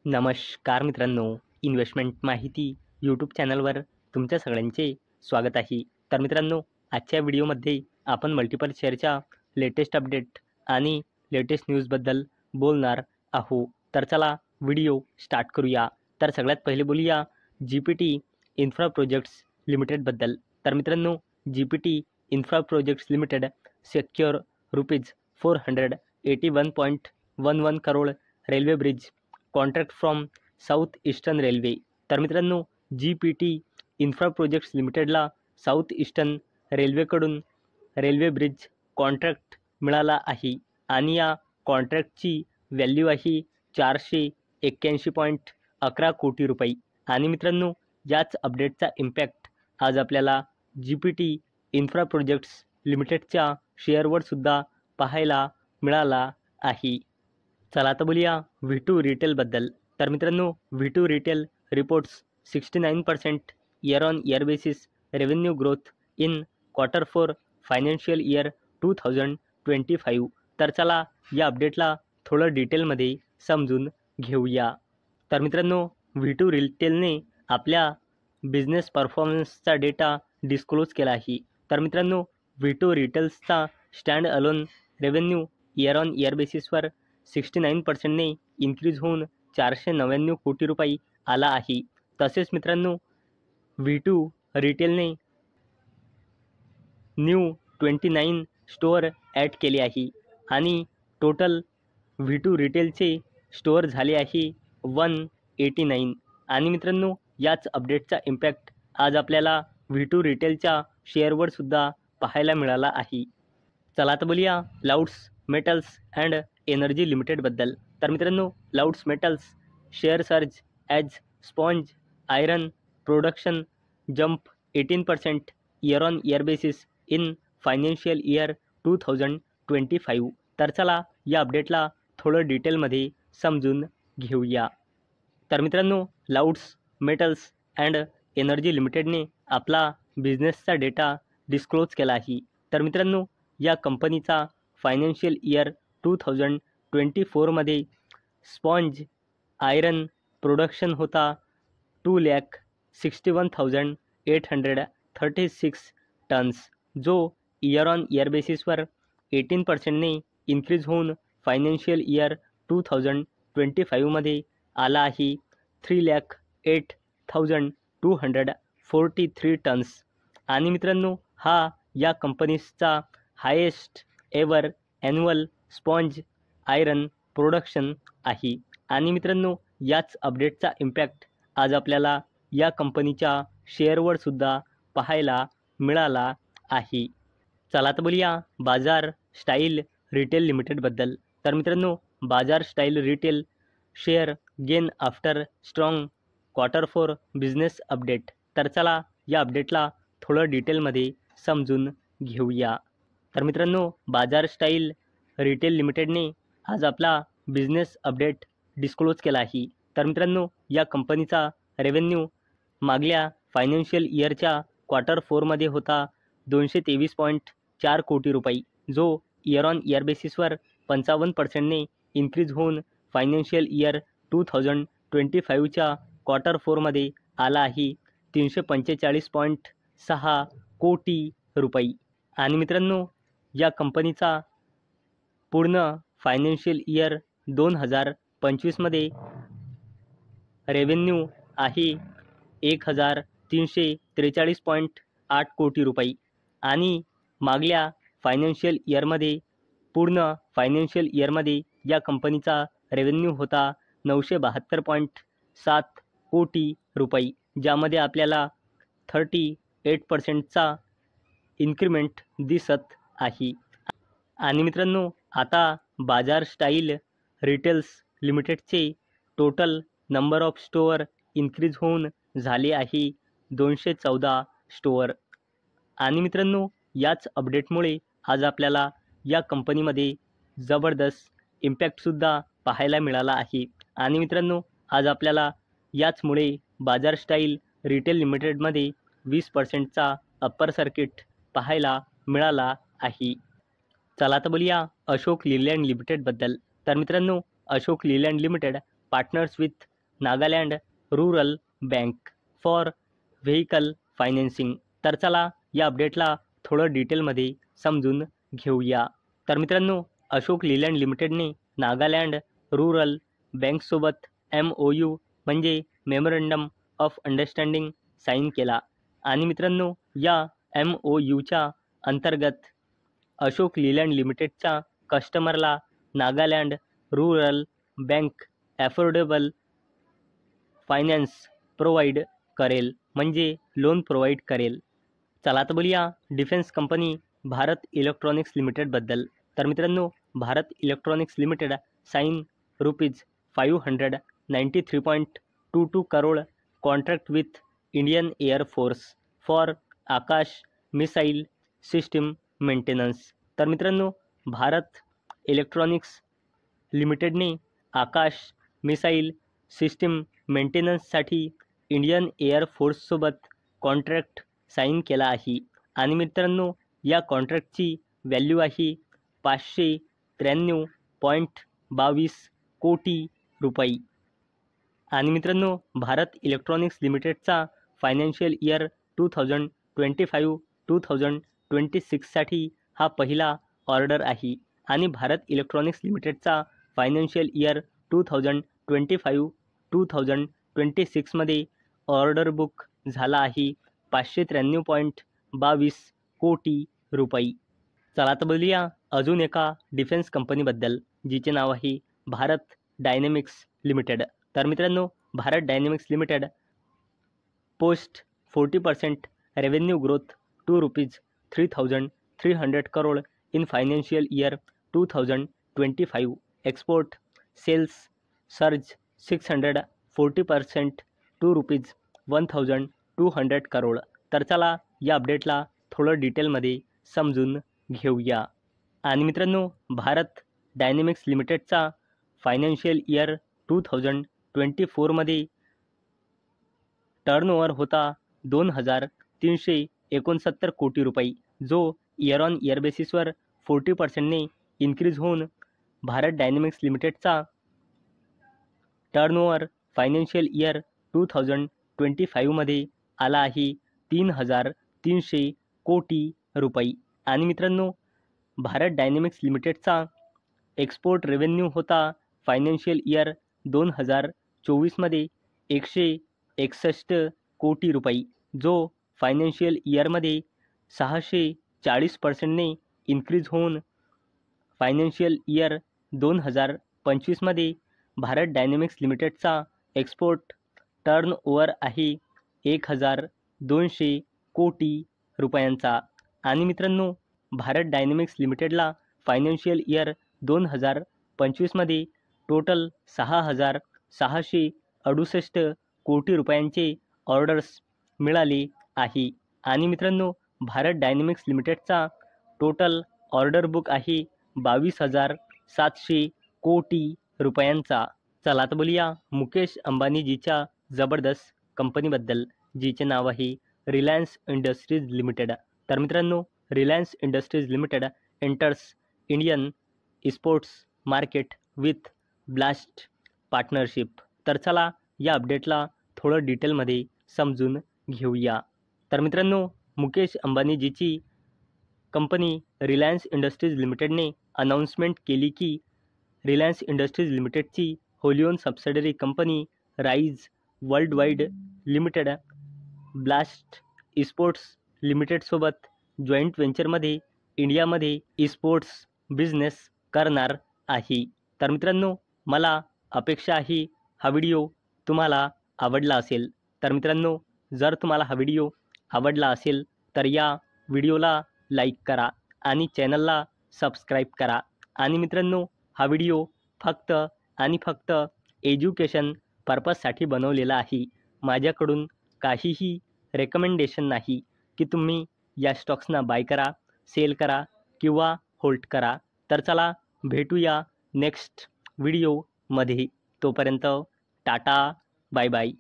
नमस्कार मित्रांनो, इन्व्हेस्टमेंट माहिती यूट्यूब चॅनलवर तुमच्या सगळ्यांचे स्वागत आहे. तर मित्रांनो, आजच्या व्हिडिओमध्ये आपण मल्टिपल शेअरच्या लेटेस्ट अपडेट आणि लेटेस्ट न्यूजबद्दल बोलणार आहोत. तर चला व्हिडिओ स्टार्ट करूया. तर सगळ्यात पहिले बोलूया GPT इन्फ्रा प्रोजेक्ट्स लिमिटेडबद्दल. तर मित्रांनो, GPT infra projects limited secure ₹481.11 crore railway bridge contract from south eastern railway. तर मित्रांनो, GPT इन्फ्रा प्रोजेक्ट्स लिमिटेडला साऊथ ईस्टर्न रेल्वेकडून रेल्वे ब्रिज कॉन्ट्रॅक्ट मिळाला आहे आणि या कॉन्ट्रॅक्टची व्हॅल्यू आहे 481.11 कोटी रुपये. आणि मित्रांनो, याच अपडेटचा इम्पॅक्ट आज आपल्याला GPT इन्फ्रा प्रोजेक्ट्स लिमिटेडच्या शेअरवर सुद्धा पाहायला मिळाला आहे. चला आता बोलूया V2 रिटेलबद्दल. तर मित्रांनो, V2 retail reports 69% year on year basis revenue growth in Q4 financial year 2025. तर चला या अपडेटला थोडं डिटेलमध्ये समजून घेऊया. तर मित्रांनो, V2 रिटेलने आपल्या बिझनेस परफॉर्मन्सचा डेटा डिस्क्लोज केला आहे. तर मित्रांनो, V2 रिटेल्सचा stand alone revenue year on year बेसिसवर 69%ने इन्क्रीज होऊन 499 कोटी रुपये आला आहे. तसेच मित्रांनो, V2 रिटेलने न्यू 29 स्टोअर ॲड केले आहे आणि टोटल V2 रिटेलचे स्टोअर झाले आहे 189. आणि मित्रांनो, याच अपडेटचा इम्पॅक्ट आज आपल्याला V2 रिटेलच्या शेअरवर सुद्धा पाहायला मिळाला आहे. चला आता बोलूया लाउड्स मेटल्स अँड एनर्जी लिमिटेडबद्दल. तर मित्रांनो, Lloyds metals share surge as sponge iron production jump 18% year on year basis in financial year 2025. तर चला या अपडेटला थोडं डिटेलमध्ये समजून घेऊया. तर मित्रांनो, लाउड्स मेटल्स अँड एनर्जी लिमिटेडने आपला बिझनेसचा डेटा डिस्क्लोज केला आहे. तर मित्रांनो, या कंपनीचा फायनान्शियल इयर 2024मध्ये स्पॉन्ज आयरन प्रोडक्शन होता 2,61,836 टन्स, जो इयर ऑन इयर बेसिसवर 18%ने इन्क्रीज होऊन फायनान्शियल इयर 2025मध्ये आला आहे 3,08,243 टन्स. आणि मित्रांनो, हा या कंपनीचा highest ever annual sponge iron production आहे. आणि मित्रांनो, याच अपडेटचा इम्पॅक्ट आज आपल्याला या कंपनीच्या शेअरवर सुद्धा पाहायला मिळाला आहे. चला तर बोलूया बाजार स्टाईल रिटेल लिमिटेडबद्दल. तर मित्रांनो, बाजार style retail share gain after strong Q4 business update. तर चला या अपडेटला थोडं डिटेलमध्ये समजून घेऊया. तर मित्रांनो, बाजार स्टाईल रिटेल लिमिटेडने आज आपला बिझनेस अपडेट डिस्क्लोज केला आहे. तर मित्रांनो, या कंपनीचा रेव्हेन्यू मागल्या फायनान्शियल इयरच्या Q4मध्ये होता 223.4 कोटी रुपये, जो इयर ऑन इयर बेसिसवर 55%ने इन्क्रीज होऊन फायनान्शियल इयर 2025च्या Q4मध्ये आला आहे 345.6 कोटी रुपये. आणि मित्रांनो, या कंपनीचा पूर्ण फायनान्शियल इयर 2025मध्ये रेव्हेन्यू आहे 1,343.8 कोटी रुपये आणि मागल्या फायनान्शियल इयरमध्ये पूर्ण फायनान्शियल इयरमध्ये या कंपनीचा रेव्हेन्यू होता 972.7 कोटी रुपये, ज्यामध्ये आपल्याला 38%चा इन्क्रिमेंट दिसत आहे. आणि मित्रांनो, आता बाजार स्टाईल रिटेल्स लिमिटेडचे total number of store increase होऊन झाले आहे 214 स्टोअर. आणि मित्रांनो, याच अपडेटमुळे आज आपल्याला या कंपनीमध्ये जबरदस्त इम्पॅक्टसुद्धा पाहायला मिळाला आहे. आणि मित्रांनो, आज आपल्याला याचमुळे बाजार स्टाईल रिटेल लिमिटेडमध्ये 20%चा अप्पर सर्किट पाहायला मिळाला आहे. चला तर बोलूया अशोक लीलँड लिमिटेडबद्दल. तर मित्रांनो, Ashok Leyland limited partners with Nagaland rural bank for vehicle financing. तर चला या अपडेटला थोडं डिटेलमध्ये समजून घेऊया. तर मित्रांनो, अशोक लीलँड लिमिटेडने नागालँड रूरल बँकसोबत MOU म्हणजे मेमोरंडम ऑफ अंडरस्टँडिंग साईन केला. आणि मित्रांनो, या MOUच्या अंतर्गत अशोक लीलँड लिमिटेडच्या कस्टमरला Nagaland rural bank affordable finance provide करेल, म्हणजे लोन प्रोव्हाइड करेल. चला तर बोलूया डिफेन्स कंपनी भारत इलेक्ट्रॉनिक्स लिमिटेडबद्दल. तर मित्रांनो, Bharat electronics limited sign ₹593.22 crore contract with Indian air force for Akash missile system maintenance. तर मित्रांनो, भारत इलेक्ट्रॉनिक्स लिमिटेडने आकाश मिसाईल सिस्टीम मेंटेनन्ससाठी इंडियन एअर फोर्ससोबत कॉन्ट्रॅक्ट साईन केला आहे. आणि मित्रांनो, या कॉन्ट्रॅक्टची व्हॅल्यू आहे ₹593.22 कोटी रुपये. आणि मित्रांनो, भारत इलेक्ट्रॉनिक्स लिमिटेडचा फायनान्शियल इयर 2025-2026साठी हा पहिला ऑर्डर आहे. आणि भारत इलेक्ट्रॉनिक्स लिमिटेडचा फायनान्शियल इयर 2025-2026मध्ये ऑर्डर बुक झाला आहे ₹593.22 कोटी रुपये. चला तर बोलूया अजून एका डिफेन्स कंपनीबद्दल, जिचे नाव आहे भारत डायनेमिक्स लिमिटेड. तर मित्रांनो, Bharat Dynamics Limited post 40% revenue growth to ₹3,300 crore in financial year 2025. Export sales surge 640% to ₹1,200 crore. तर चला या अपडेटला थोडं डिटेलमध्ये समजून घेऊया. आणि मित्रांनो, भारत डायनेमिक्स लिमिटेडचा फायनान्शियल इयर 2024मध्ये टर्नओव्हर होता 2,369 कोटी रुपये, जो इयर ऑन इयर बेसिसवर 40%ने इन्क्रीज होऊन भारत डायनेमिक्स लिमिटेडचा टर्नओव्हर फायनान्शियल इयर 2025मध्ये आला आहे 3,300 कोटी रुपये. आणि मित्रांनो, भारत डायनेमिक्स लिमिटेडचा एक्सपोर्ट रेव्हेन्यू होता फायनान्शियल इयर 2024मध्ये 161 कोटी रुपये, जो फायनान्शियल इयरमध्ये 640%ने इन्क्रीज होऊन फायनान्शियल इयर 2025मध्ये भारत डायनेमिक्स लिमिटेडचा एक्सपोर्ट टर्नओव्हर आहे 1,200 कोटी रुपयांचा. आणि मित्रांनो, भारत डायनेमिक्स लिमिटेडला फायनान्शियल इयर 2025मध्ये टोटल 6,668 कोटी रुपयांचे ऑर्डर्स मिळाले आहे. आणि मित्रांनो, भारत डायनेमिक्स लिमिटेडचा टोटल ऑर्डर बुक आहे 22,700 कोटी रुपयांचा. चला तर बोलूया मुकेश अंबानीजीच्या जबरदस्त कंपनीबद्दल, जिचे नाव आहे रिलायन्स इंडस्ट्रीज लिमिटेड. तर मित्रांनो, Reliance industries limited enters Indian sports market with blast partnership. तर चला या अपडेटला थोडं डिटेलमध्ये समजून घेऊया. तर मित्रांनो, मुकेश अंबानीजीची कंपनी रिलायन्स इंडस्ट्रीज लिमिटेडने अनाउन्समेंट केली की रिलायन्स इंडस्ट्रीज लिमिटेडची wholly owned subsidiary company Rise worldwide limited Blast sports लिमिटेडसोबत जॉईंट व्हेंचरमध्ये इंडियामध्ये स्पोर्ट्स बिझनेस करणार आहे. तर मित्रांनो, मला अपेक्षा आहे हा व्हिडिओ तुम्हाला आवडला असेल. तर मित्रांनो, जर तुम्हाला हा व्हिडिओ आवडला असेल तर या व्हिडिओला लाईक करा आणि चॅनलला सबस्क्राईब करा. आणि मित्रांनो, हा व्हिडिओ फक्त आणि फक्त एज्युकेशन पर्पजसाठी बनवलेला आहे. माझ्याकडून काहीही रेकमेंडेशन नाही की तुम्ही या स्टॉक्सना बाय करा, सेल करा किंवा होल्ड करा. तर चला भेटूया नेक्स्ट व्हिडिओमध्ये. तोपर्यंत टाटा, बाय बाय.